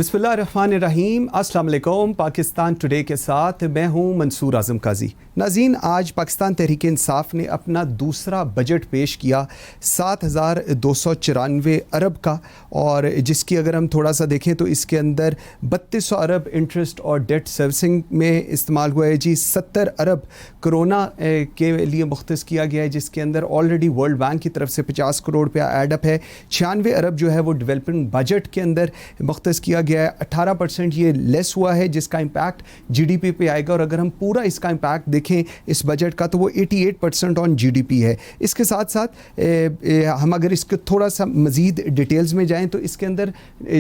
بسم اللہ الرحمن الرحیم. السلام علیکم. پاکستان ٹوڈے کے ساتھ میں ہوں منصور اعظم قاضی. ناظرین, آج پاکستان تحریک انصاف نے اپنا دوسرا بجٹ پیش کیا 7,294 ارب کا, اور جس کی اگر ہم تھوڑا سا دیکھیں تو اس کے اندر 3,200 ارب انٹرسٹ اور ڈیٹ سروسنگ میں استعمال ہوا ہے جی. 70 ارب کرونا کے لیے مختص کیا گیا ہے, جس کے اندر آلریڈی ورلڈ بینک کی طرف سے 50 کروڑ روپیہ ایڈ اپ ہے. 96 ارب جو ہے وہ ڈیولپمنٹ بجٹ کے اندر مختص کیا گیا ہے. 18% یہ لیس ہوا ہے, جس کا امپیکٹ جی ڈی پی پہ آئے گا, اور اگر ہم پورا اس کا امپیکٹ دیکھیں اس بجٹ کا تو وہ 88% آن جی ڈی پی ہے. اس کے ساتھ ساتھ ہم اگر اس کے تھوڑا سا مزید ڈیٹیلز میں جائیں تو اس کے اندر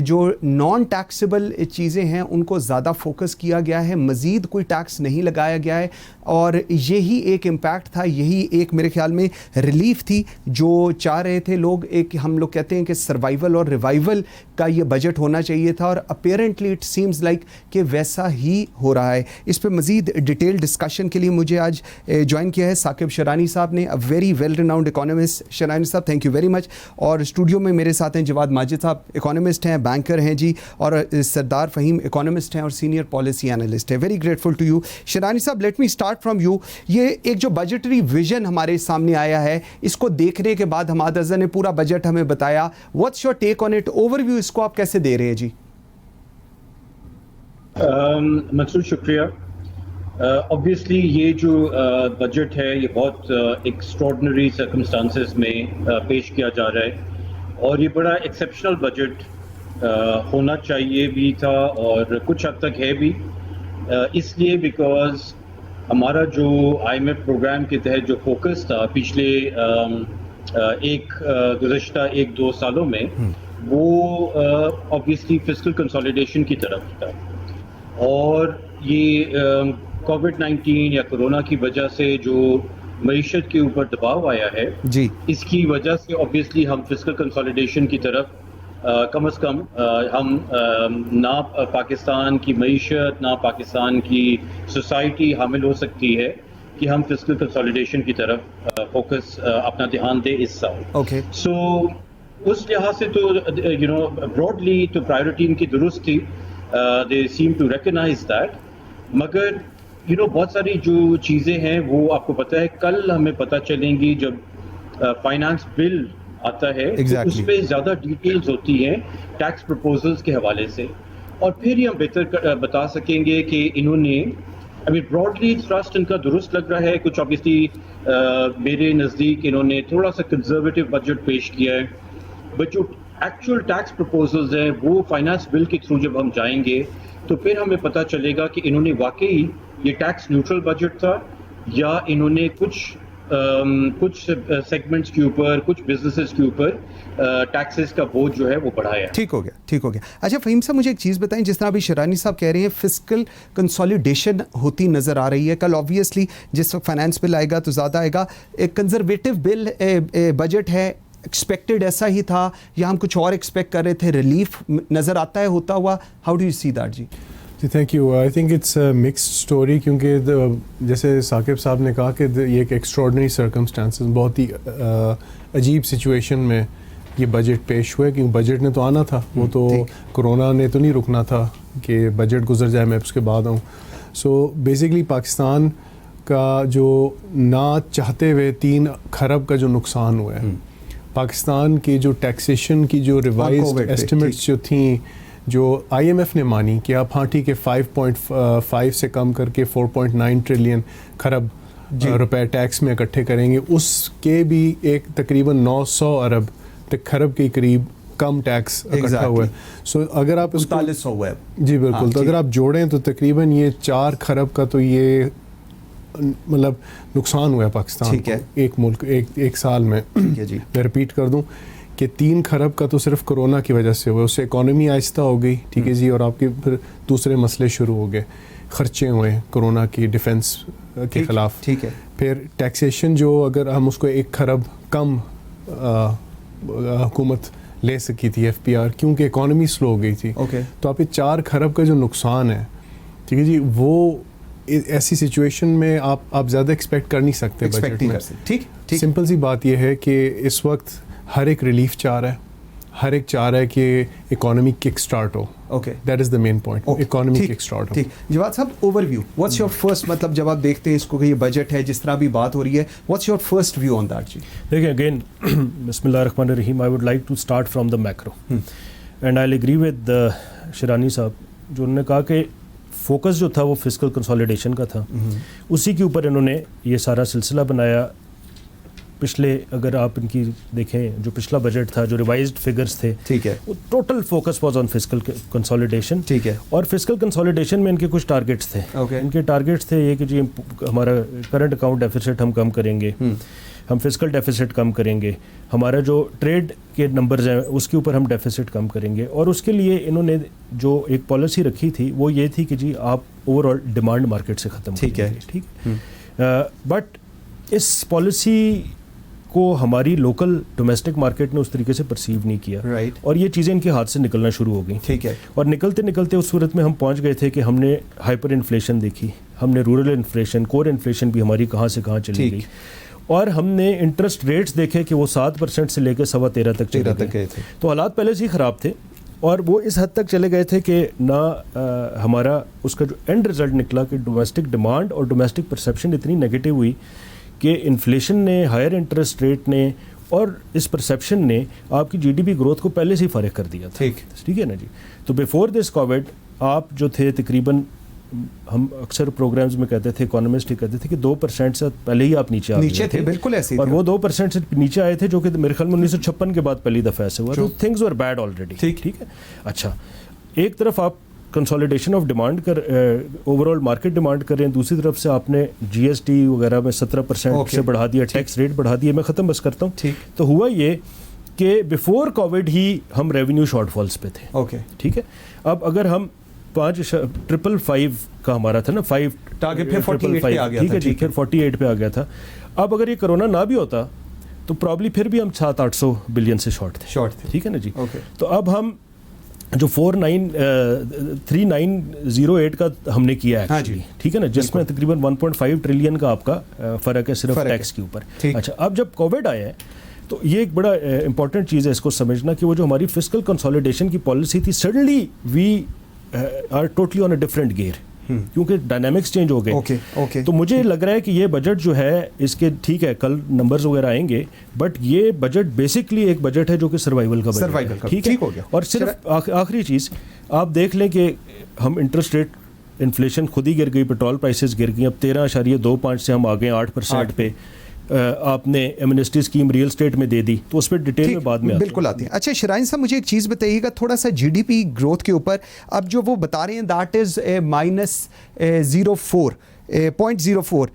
جو نان ٹیکسیبل چیزیں ہیں ان کو زیادہ فوکس کیا گیا ہے, مزید کوئی ٹیکس نہیں لگایا گیا ہے, اور یہی ایک امپیکٹ تھا, یہی ایک میرے خیال میں ریلیف تھی جو چاہ رہے تھے لوگ. ایک ہم لوگ کہتے ہیں کہ سروائیول اور ریوائیول کا یہ بجٹ ہونا چاہیے تھا, اور اپیرنٹلی اٹ سیمز لائک کہ ویسا ہی ہو رہا ہے. اس پہ مزید ڈیٹیل ڈسکشن کے لیے مجھے آج جوائن کیا ہے ثاقب شرانی صاحب نے, ویری ویل ریناؤنڈ اکانومسٹ. شرانی صاحب تھینک یو ویری مچ. اور اسٹوڈیو میں میرے ساتھ ہیں جواد ماجد صاحب, اکانومسٹ ہیں, بینکر ہیں جی, اور سردار فہیم اکانومسٹ ہیں اور سینئر پالیسی اینالسٹ ہیں. Very grateful to you. Sherani sahab, let me start from you. یہ ایک جو بجٹری ویژن ہمارے سامنے آیا ہے, اس کو دیکھنے کے بعد حماد اظہر نے پورا بجٹ ہمیں بتایا, what's your take on it, overview اس کو آپ کیسے دے رہے ہیں جی؟ منصور شکریہ. obviously یہ جو بجٹ ہے یہ بہت ایکسٹراڈنری سرکمسٹانسز میں پیش کیا جا رہا ہے, اور یہ بڑا ایکسیپشنل بجٹ ہونا چاہیے بھی تھا اور کچھ حد تک ہے بھی, اس لیے بیکاز ہمارا جو آئی ایم ایف پروگرام کے تحت جو فوکس تھا پچھلے گزشتہ 1-2 سالوں میں, وہ obviously فسکل کنسالیڈیشن کی طرف تھا. اور یہ کووڈ-19 یا کرونا کی وجہ سے جو معیشت کے اوپر دباؤ آیا ہے جی, اس کی وجہ سے obviously ہم فسکل کنسالیڈیشن کی طرف کم از کم ہم نہ پاکستان کی معیشت نہ پاکستان کی سوسائٹی حامل ہو سکتی ہے کہ ہم فسکل کنسالیڈیشن کی طرف فوکس اپنا دھیان دیں اس سال. اوکے, سو اس لحاظ سے تو براڈلی تو پرائیورٹی ان کی درست تھی, they seem to recognize that. مگر بہت ساری جو چیزیں ہیں وہ آپ کو پتہ ہے کل ہمیں پتہ چلیں گی جب فائنانس بل آتا ہے, اس پہ زیادہ ڈیٹیلز ہوتی ہیں ٹیکس پروپوزلز کے حوالے سے, اور پھر ہی ہم بہتر بتا سکیں گے کہ انہوں نے براڈلی تھرسٹ ان کا درست لگ رہا ہے. کچھ obviously میرے نزدیک انہوں نے تھوڑا سا کنزرویٹو بجٹ پیش کیا ہے, بٹ جو ایکچوئل ٹیکس پروپوزلز ہیں وہ فائنانس بل کے تھرو جب ہم جائیں گے تو پھر ہمیں پتہ چلے گا کہ انہوں نے واقعی یہ ٹیکس نیوٹرل بجٹ تھا یا انہوں نے کچھ سیگمنٹس کے اوپر, کچھ بزنسز کے اوپر ٹیکسز کا بوجھ جو ہے وہ بڑھایا. ٹھیک ہو گیا. اچھا فہیم صاحب, مجھے ایک چیز بتائیں, جس طرح ابھی شرانی صاحب کہہ رہے ہیں فسکل کنسالیڈیشن ہوتی نظر آ رہی ہے, کل آبویسلی جس وقت فائنانس بل آئے گا تو زیادہ آئے گا, ایک کنزرویٹو بل بجٹ ہے, ایکسپیکٹڈ ایسا ہی تھا یا ہم کچھ اور ایکسپیکٹ کر رہے تھے, ریلیف نظر آتا ہے ہوتا ہوا, how do you see that جی؟ جی thank you. I think it's mixed story, کیونکہ جیسے ثاقب صاحب نے کہا کہ یہ ایک ایکسٹراڈنری سرکمسٹانسز, بہت ہی عجیب سچویشن میں یہ بجٹ پیش ہوا ہے, کیونکہ بجٹ نے تو آنا تھا, وہ تو کرونا نے تو نہیں رکنا تھا کہ بجٹ گزر جائے میں اس کے بعد آؤں. سو بیسکلی پاکستان کا جو نہ چاہتے ہوئے 3 کھرب کا جو نقصان ہوا ہے, پاکستان کی جو ٹیکسیشن کی جو ریوائزڈ ایسٹیمیٹس جو تھیں, جو آئی ایم ایف نے مانی کہ آپ ہاں ٹھیک ہے 5.5 سے کم کر کے 4.9 ٹریلین کھرب روپے ٹیکس میں اکٹھے کریں گے, اس کے بھی ایک تقریباً 900 ارب تک کھرب کے قریب کم ٹیکس اکٹھا ہوا ہے. سو اگر آپ اس 4500 ہوا ہے جی بالکل, تو اگر آپ جوڑیں تو تقریباً یہ 4 کھرب کا تو یہ مطلب نقصان ہوا ہے پاکستان کو ایک ملک ایک سال میں. میں رپیٹ کر دوں کہ 3 کھرب کا تو صرف کرونا کی وجہ سے ہوا, اس سے اکانومی آہستہ ہو گئی, ٹھیک ہے جی, اور آپ کے پھر دوسرے مسئلے شروع ہو گئے, خرچے ہوئے کرونا کی ڈیفنس کے خلاف, ٹھیک ہے. پھر ٹیکسیشن جو اگر ہم اس کو 1 کھرب کم حکومت لے سکی تھی ایف پی آر, کیونکہ اکانومی سلو ہو گئی تھی, تو آپ یہ 4 کھرب کا جو نقصان ہے, ٹھیک ہے جی, وہ ایسی سچویشن میں آپ زیادہ ایکسپیکٹ کر نہیں سکتے بجٹ میں. ٹھیک, سمپل سی بات یہ ہے کہ اس وقت ہر ایک ریلیف چاہ رہا ہے, ہر ایک چاہ رہا ہے کہ اکانومی کک سٹارٹ ہو. Okay, that is the main point, economy kick start ہو. ٹھیک. Javed sahab, overview, what's your first, مطلب جب آپ دیکھتے ہیں اس کو کہ یہ بجٹ ہے جس طرح بھی بات ہو رہی ہے, what's your first view on that? جی دیکھیں, اگین بسم اللہ الرحمن الرحیم, I would like to start from the macro, and I agree with Sherani sahab جو انہوں نے کہا کہ فوکس جو تھا وہ فسکل کنسالیڈیشن کا تھا, اسی کے اوپر انہوں نے یہ سارا سلسلہ بنایا. پچھلے اگر آپ ان کی دیکھیں جو پچھلا بجٹ تھا, جو ریوائزڈ فگرز تھے, ٹھیک ہے, وہ total focus was on fiscal consolidation. ٹھیک ہے, اور فسکل کنسالیڈیشن میں ان کے کچھ ٹارگیٹس تھے. ان کے ٹارگیٹس تھے یہ کہ جی ہمارا کرنٹ اکاؤنٹ ڈیفیسٹ ہم کم کریں گے, ہم فسکل ڈیفیسٹ کم کریں گے, ہمارا جو ٹریڈ کے نمبرز ہیں اس کے اوپر ہم ڈیفیسٹ کم کریں گے. اور اس کے لیے انہوں نے جو ایک پالیسی رکھی تھی وہ یہ تھی کہ جی آپ اوور آل ڈیمانڈ مارکیٹ سے ختم کریں گے. ٹھیک ہے, بٹ اس پالیسی کو ہماری لوکل ڈومیسٹک مارکیٹ نے اس طریقے سے پرسیو نہیں کیا, اور یہ چیزیں ان کے ہاتھ سے نکلنا شروع ہو گئیں. ٹھیک ہے, اور نکلتے نکلتے اس صورت میں ہم پہنچ گئے تھے کہ ہم نے ہائپر انفلیشن دیکھی, ہم نے رورل انفلیشن, کور انفلیشن بھی ہماری کہاں سے کہاں چلی گئی, اور ہم نے انٹرسٹ ریٹس دیکھے کہ وہ 7% سے لے کے 13.25 تک چلے گئے تھے. تو حالات پہلے سے ہی خراب تھے, اور وہ اس حد تک چلے گئے تھے کہ نہ ہمارا اس کا جو اینڈ رزلٹ نکلا کہ ڈومیسٹک ڈیمانڈ اور ڈومیسٹک پرسیپشن اتنی نیگیٹو ہوئی کہ انفلیشن نے, ہائر انٹرسٹ ریٹ نے اور اس پرسیپشن نے آپ کی جی ڈی پی گروتھ کو پہلے سے ہی فارغ کر دیا تھا. ٹھیک ہے نا جی. تو بیفور دس کووڈ آپ جو تھے تقریباً, ہم اکثر پروگرامز میں کہتے تھے, اکانومسٹ ہی کہتے تھے کہ 2% سے پہلے ہی آپ نیچے آ گئے تھے. بالکل ایسے, اور وہ 2% سے نیچے آئے تھے جو کہ میرے خیال میں 1956 کے بعد پہلی دفعہ ایسے ہوا. تو تھنگز ور بیڈ آلریڈی. ٹھیک ہے, اچھا, ایک طرف آپ کنسالیڈیشن آف ڈیمانڈ کر اوور آل مارکیٹ ڈیمانڈ کر رہے ہیں, دوسری طرف سے آپ نے جی ایس ٹی وغیرہ میں 17% سے بڑھا دیا, ٹیکس ریٹ بڑھا دیا. میں ختم بس کرتا ہوں. تو ہوا یہ کہ بیفور کووڈ ہی ہم ریونیو شارٹ فالس پہ تھے. ٹھیک ہے, اب اگر ہم 5.5 کا ہمارا تھا نا, 5 ٹارگیٹ پہ 48 پہ آ گیا تھا. ٹھیک ہے, پھر 48 پہ آ گیا تھا. اب اگر یہ کرونا نہ بھی ہوتا تو پرابلی پھر بھی ہم 700-800 بلین سے شارٹ تھے. ٹھیک ہے نا جی. تو اب ہم جو 3908 کا ہم نے کیا ہے, ٹھیک ہے نا, جس میں تقریباً 1.5 ٹریلین کا آپ کا فرق ہے صرف ٹیکس کے اوپر. اچھا, اب جب کووڈ آیا ہے تو یہ ایک بڑا امپورٹنٹ چیز ہے اس کو سمجھنا کہ وہ جو ہماری فسکل کنسالیڈیشن کی پالیسی تھی, suddenly we are totally on a different gear, کیونکہ ڈائنامکس چینج ہو گئے. تو مجھے لگ رہا ہے کہ یہ بجٹ جو ہے اس کے, ٹھیک ہے کل نمبرز وغیرہ آئیں گے, بٹ یہ بجٹ بیسکلی ایک بجٹ ہے جو کہ سروائیول کا بجٹ ہے. ٹھیک ہے, اور صرف آخری چیز آپ دیکھ لیں کہ ہم انٹرسٹ ریٹ انفلیشن خود ہی گر گئی, پیٹرول پرائسز گر گئی, اب 13.25 سے ہم آ گئے 8% پہ. آپ نے ایمنسٹی اسکیم ریئل اسٹیٹ میں دے دی, تو اس پہ ڈیٹیل میں بعد میں بالکل آتی ہیں. اچھا شرائن صاحب, مجھے ایک چیز بتائیے گا تھوڑا سا جی ڈی پی گروتھ کے اوپر. اب جو وہ بتا رہے ہیں دیٹ از -0.04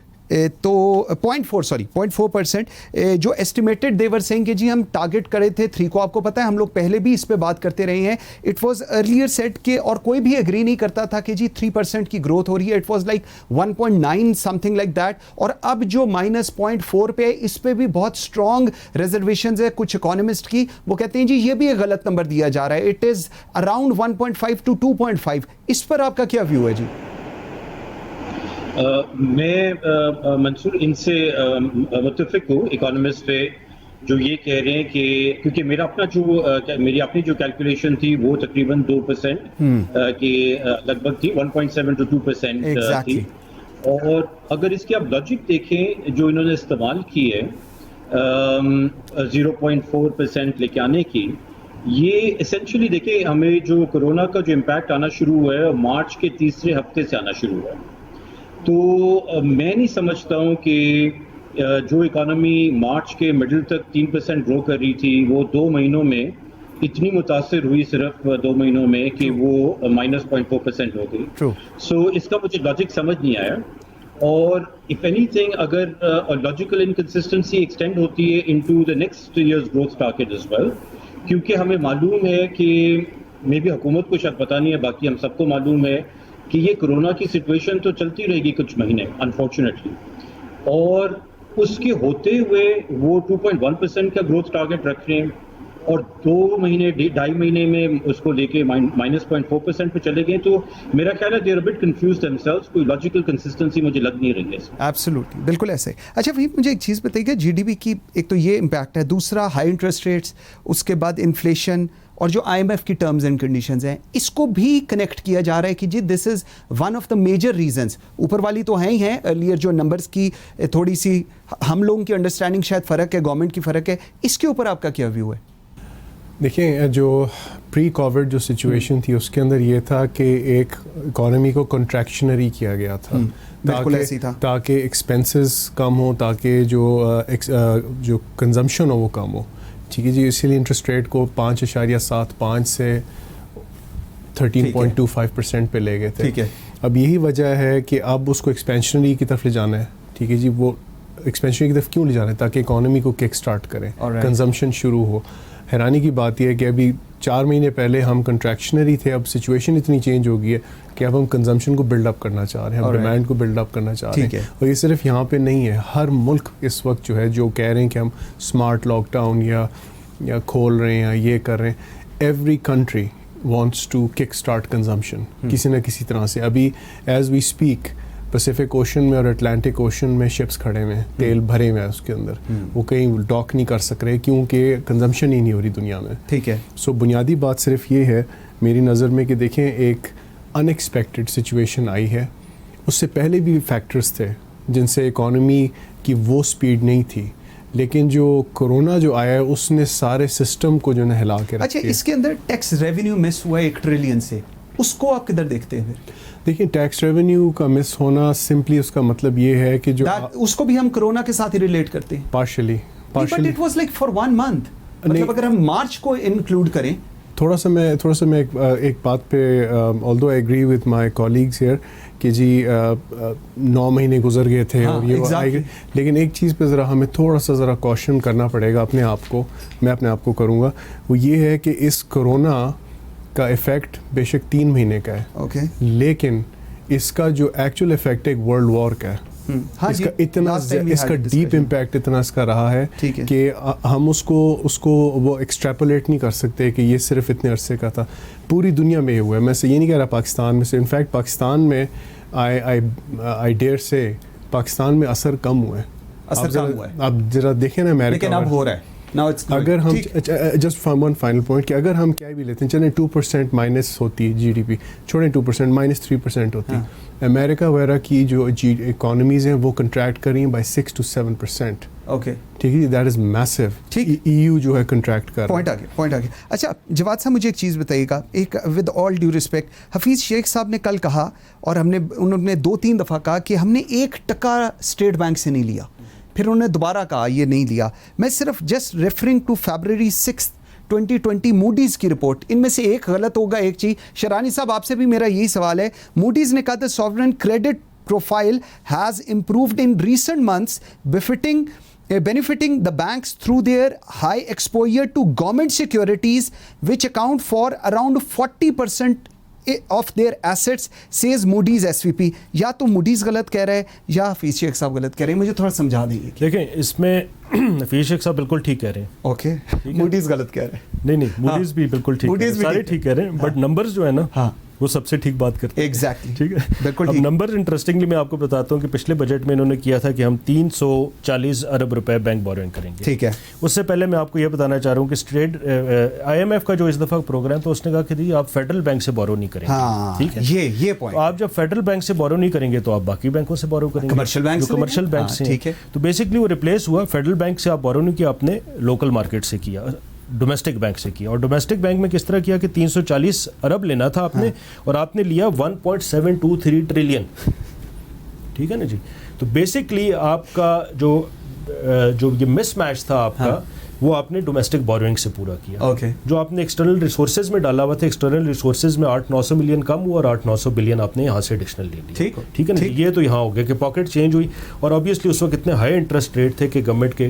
تو 0.4% جو ایسٹیمیٹڈ دے ور سینگ کہ جی ہم ٹارگیٹ کرے تھے 3 کو. آپ کو پتہ ہے ہم لوگ پہلے بھی اس پہ بات کرتے رہے ہیں. اٹ واز ارلیئر سیٹ کہ, اور کوئی بھی ایگری نہیں کرتا تھا کہ جی 3% کی گروتھ ہو رہی ہے. It was like 1.9 some thing like that. اور اب جو -0.4 پہ اس پہ بھی بہت اسٹرانگ ریزرویشنز ہے کچھ اکانومسٹ کی. وہ کہتے ہیں جی یہ بھی ایک غلط نمبر دیا جا رہا ہے, اٹ از اراؤنڈ 1.5 to 2.5. اس پر آپ کا کیا ویو ہے جی؟ میں منصور ان سے متفق ہوں اکانومسٹ پہ جو یہ کہہ رہے ہیں کہ کیونکہ میری اپنی جو کیلکولیشن تھی وہ تقریباً 2% کی لگ بھگ تھی, 1.7 to 2% تھی. اور اگر اس کی آپ لاجک دیکھیں جو انہوں نے استعمال کی ہے 0.4% لے کے آنے کی, یہ اسینشلی دیکھیں ہمیں جو کرونا کا جو امپیکٹ آنا شروع ہوا ہے مارچ کے تیسرے ہفتے سے آنا شروع ہوا ہے. تو میں نہیں سمجھتا ہوں کہ جو اکانومی مارچ کے مڈل تک 3% گرو کر رہی تھی وہ 2 مہینوں میں اتنی متاثر ہوئی, صرف 2 مہینوں میں, کہ وہ -0.4% ہو گئی. سو اس کا مجھے لاجک سمجھ نہیں آیا. اور اف اینی تھنگ اگر لاجیکل انکنسسٹنسی ایکسٹینڈ ہوتی ہے into the next years growth target as well, کیونکہ ہمیں معلوم ہے کہ مے بی حکومت کو شاید پتہ نہیں ہے, باقی ہم سب کو معلوم ہے کہ یہ کرونا کی سچویشن تو چلتی رہے گی کچھ مہینے انفارچونیٹلی, اور اس کے ہوتے ہوئے وہ 2.1% کا گروتھ ٹارگیٹ رکھ رہے ہیں. اور 2 مہینے 2.5 مہینے میں اس کو لے کے -0.4% پہ چلے گئے. تو میرا خیال ہے they are but confused themselves. کوئی لاجیکل کنسسٹنسی مجھے لگ نہیں رہی ہے. ایبسلیوٹلی, بالکل ایسے. اچھا وہی مجھے ایک چیز بتائیے گا, جی ڈی پی کی ایک تو یہ امپیکٹ ہے, دوسرا ہائی انٹرسٹ ریٹس, اس کے بعد انفلیشن, اور جو آئی ایم ایف کی ٹرمز اینڈ کنڈیشنز ہیں, اس کو بھی کنیکٹ کیا جا رہا ہے کہ جی this is one of the major reasons. اوپر والی تو ہیں ہی ہیں, ارلیئر جو نمبرز کی تھوڑی سی ہم لوگوں کی انڈرسٹینڈنگ شاید فرق ہے, گورنمنٹ کی فرق ہے, اس کے اوپر آپ کا کیا ویو ہے؟ دیکھیں, جو پری کووڈ جو سچویشن تھی اس کے اندر یہ تھا کہ ایک اکانومی کو کنٹریکشنری کیا گیا تھا, بالکل ایسی تھا, تاکہ ایکسپینسز کم ہوں, تاکہ جو کنزمپشن ہو وہ کم ہو. ٹھیک ہے جی, اسی لیے انٹرسٹ ریٹ کو 5.75 سے 13.25% پہ لے گئے تھے. ٹھیک ہے, اب یہی وجہ ہے کہ اب اس کو ایکسپینشنری کی طرف لے جانا ہے. ٹھیک ہے جی, وہ ایکسپینشنری کی طرف کیوں لے جانا ہے؟ تاکہ اکانومی کو کک سٹارٹ کریں, کنزمپشن شروع ہو. حیرانی کی بات یہ ہے کہ ابھی 4 مہینے پہلے ہم کنٹریکشنری تھے, اب سچویشن اتنی چینج ہو گئی ہے کہ اب ہم کنزمپشن کو بلڈ اپ کرنا چاہ رہے ہیں, ہم ڈیمانڈ کو بلڈ اپ کرنا چاہ رہے ہیں. اور یہ صرف یہاں پہ نہیں ہے, ہر ملک اس وقت جو ہے جو کہہ رہے ہیں کہ ہم اسمارٹ لاک ڈاؤن یا کھول رہے ہیں یا یہ کر رہے ہیں, every country wants to kick start consumption کسی نہ کسی طرح سے. ابھی as we speak Pacific Ocean میں اور اٹلانٹک اوشن میں شپس کھڑے ہوئے ہیں, تیل بھرے ہوئے ہیں اس کے اندر, وہ کہیں ڈاک نہیں کر سک رہے کیونکہ کنزمپشن ہی نہیں ہو رہی دنیا میں. ٹھیک ہے. سو بنیادی بات صرف یہ ہے میری نظر میں کہ دیکھیں ایک ان ایکسپیکٹڈ سچویشن آئی ہے. اس سے پہلے بھی فیکٹرز تھے جن سے اکانومی کی وہ سپیڈ نہیں تھی, لیکن جو کرونا جو آیا ہے اس نے سارے سسٹم کو جو ہے ہلا کے رکھ دیا. اچھا, اس کے اندر ٹیکس ریونیو مس ہوا ہے 1 ٹریلین سے, اس کو آپ کدھر دیکھتے ہیں پھر؟ دیکھیں, ٹیکس ریونیو کا مس ہونا سمپلی اس کا مطلب یہ ہے کہ جو اس کو بھی ہم کرونا کے ساتھ ہی ریلیٹ کرتے ہیں partially, but it was like for 1 month. مطلب اگر ہم مارچ کو انکلوڈ کریں, تھوڑا سا میں ایک بات پہ although I agree with my colleagues here کہ جی 9 مہینے گزر گئے تھے اور یہ, لیکن ایک چیز پہ ذرا ہمیں تھوڑا سا ذرا کوشچن کرنا پڑے گا اپنے آپ کو, میں اپنے آپ کو کروں گا, وہ یہ ہے کہ اس کرونا کا ایفیکٹ بے شک 3 مہینے کا ہے, لیکن اس کا جو ایکچوئل ایفیکٹ ایک ورلڈ وار کا ہے. اس کا اتنا اس کا ڈیپ امپیکٹ اتنا اس کا رہا ہے کہ ہم اس کو وہ ایکسٹریپولیٹ نہیں کر سکتے کہ یہ صرف اتنے عرصے کا تھا. پوری دنیا میں یہ ہوا ہے, میں سے یہ نہیں کہہ رہا پاکستان میں سے, انفیکٹ پاکستان میں آئی ڈیئر سے پاکستان میں اثر کم ہوا ہے. آپ ذرا دیکھیں نا امریکہ, اب ہو رہا ہے. اگر ہم جسٹ ون فائنل پوائنٹ کہ اگر ہم کیا بھی لیتے ہیں, چلیں 2% مائنس ہوتی ہے جی ڈی پی, چھوڑیں 2% -3% ہوتی ہے. امریکہ وغیرہ کی جو اکانومیز ہیں وہ کنٹریکٹ کر رہی ہیں بائی 6 to 7%. اوکے, ٹھیک ہے, دیٹ از میسو. EU جو ہے کنٹریکٹ کر پوائنٹ آ گیا. اچھا جواد صاحب, مجھے ایک چیز بتائیے گا, ایک with all due respect, Hafeez شیخ صاحب نے کل کہا اور انہوں نے 2-3 دفعہ کہا کہ ہم نے 1% اسٹیٹ بینک سے نہیں لیا, پھر انہوں نے دوبارہ کہا یہ نہیں لیا. میں صرف just referring to February 6, 2020 Moody's کی رپورٹ, ان میں سے ایک غلط ہوگا ایک چیز. شرانی صاحب آپ سے بھی میرا یہی سوال ہے, موڈیز نے کہا تھا sovereign credit profile has improved in recent months benefiting the banks through their high exposure to government securities which account for around 40% of their assets, says Moody's SVP. یا تو موڈیز غلط کہہ رہے ہیں یا حفیظ شیخ صاحب غلط کہہ رہے ہیں, مجھے تھوڑا سمجھا دیں گے. دیکھیں, اس میں حفیظ شیخ صاحب بالکل ٹھیک کہہ رہے ہیں. اوکے, موڈیز غلط کہہ رہے ہیں. نہیں, موڈیز بھی بالکل ٹھیک ہے, سارے ٹھیک کہہ رہے ہیں, بٹ نمبرز جو ہے نا وہ سب سے ٹھیک بات کرتے ہیں. ایگزیکٹلی, ٹھیک ہے, بالکل. اب نمبر انٹرسٹنگلی میں آپ کو بتاتا ہوں کہ پچھلے بجٹ میں انہوں نے کیا تھا کہ ہم 340 ارب روپے بینک بورنگ کریں گے. ٹھیک ہے. اس سے پہلے میں آپ کو یہ بتانا چاہ رہا ہوں کہ اسٹیٹ IMF کا جو اس دفعہ پروگرام تو اس نے کہا کہ جی آپ فیڈرل بینک سے بورو نہیں کریں گے. ٹھیک ہے, یہ پوائنٹ, آپ جب فیڈرل بینک سے بورو نہیں کریں گے تو آپ باقی بینکوں سے بورو کریں گے, کمرشل بینک سے. ٹھیک ہے, تو بیسکلی وہ ریپلیس ہوا, فیڈرل بینک سے آپ بورو نہیں کیا, آپ نے لوکل مارکیٹ سے کیا, ڈومیسٹک بینک سے کیا. اور ڈومیسٹک بینک میں کس طرح کیا کہ 340 ارب لینا تھا آپ نے, اور آپ نے لیا 1.723 ٹریلین. ٹھیک ہے نا جی. تو بیسکلی آپ کا جو یہ مس میچ تھا آپ کا, وہ آپ نے ڈومیسٹک بورنگ سے پورا کیا. جو آپ نے ایکسٹرنل ریسورسز میں ڈالا ہوا تھا, ایکسٹرنل ریسورسز میں 800-900 ملین کم ہوا اور 800-900 بلین آپ نے یہاں سے ایڈیشنل لے لی. ٹھیک ہے نا, یہ تو یہاں ہو گیا کہ پاکٹ چینج ہوئی. اور آبویسلی اس وقت اتنے ہائی انٹرسٹ ریٹ تھے کہ گورنمنٹ کے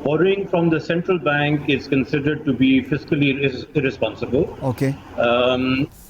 Borrowing from the central bank is considered to be fiscally irresponsible. Okay.